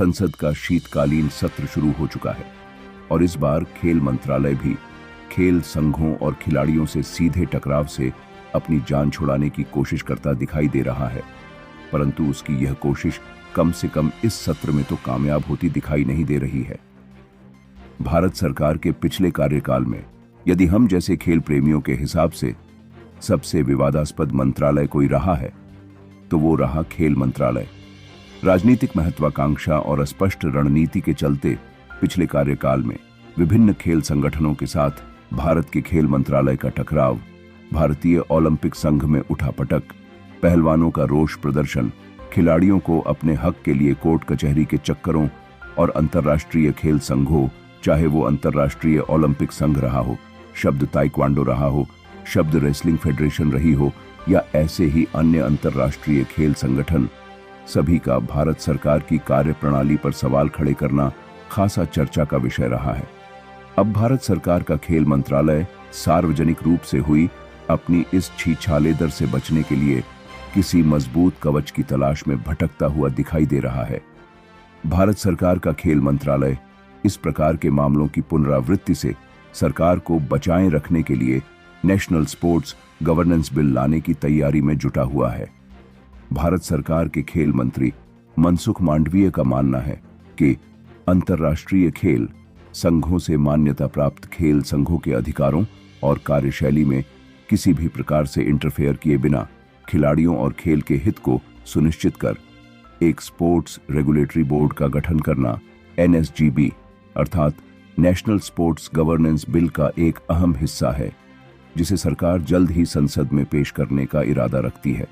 संसद का शीतकालीन सत्र शुरू हो चुका है और इस बार खेल मंत्रालय भी खेल संघों और खिलाड़ियों से सीधे टकराव से अपनी जान छुड़ाने की कोशिश करता दिखाई दे रहा है, परंतु उसकी यह कोशिश कम से कम इस सत्र में तो कामयाब होती दिखाई नहीं दे रही है। भारत सरकार के पिछले कार्यकाल में यदि हम जैसे खेल प्रेमियों के हिसाब से सबसे विवादास्पद मंत्रालय कोई रहा है तो वो रहा खेल मंत्रालय। राजनीतिक महत्वाकांक्षा और स्पष्ट रणनीति के चलते पिछले कार्यकाल में विभिन्न खेल संगठनों के साथ भारत के खेल मंत्रालय का टकराव, भारतीय ओलंपिक संघ में उठापटक, पहलवानों का रोष प्रदर्शन, खिलाड़ियों को अपने हक के लिए कोर्ट कचहरी के चक्करों और अंतर्राष्ट्रीय खेल संघों, चाहे वो अंतर्राष्ट्रीय ओलंपिक संघ रहा हो, शब्द ताइक्वांडो रहा हो, शब्द रेसलिंग फेडरेशन रही हो या ऐसे ही अन्य अंतर्राष्ट्रीय खेल संगठन, सभी का भारत सरकार की कार्यप्रणाली पर सवाल खड़े करना खासा चर्चा का विषय रहा है। अब भारत सरकार का खेल मंत्रालय सार्वजनिक रूप से हुई अपनी इस छीछाले दर से बचने के लिए किसी मजबूत कवच की तलाश में भटकता हुआ दिखाई दे रहा है। भारत सरकार का खेल मंत्रालय इस प्रकार के मामलों की पुनरावृत्ति से सरकार को बचाए रखने के लिए नेशनल स्पोर्ट्स गवर्नेंस बिल लाने की तैयारी में जुटा हुआ है। भारत सरकार के खेल मंत्री मनसुख मांडवीय का मानना है कि अंतर्राष्ट्रीय खेल संघों से मान्यता प्राप्त खेल संघों के अधिकारों और कार्यशैली में किसी भी प्रकार से इंटरफेयर किए बिना खिलाड़ियों और खेल के हित को सुनिश्चित कर एक स्पोर्ट्स रेगुलेटरी बोर्ड का गठन करना NSGB अर्थात नेशनल स्पोर्ट्स गवर्नेंस बिल का एक अहम हिस्सा है, जिसे सरकार जल्द ही संसद में पेश करने का इरादा रखती है।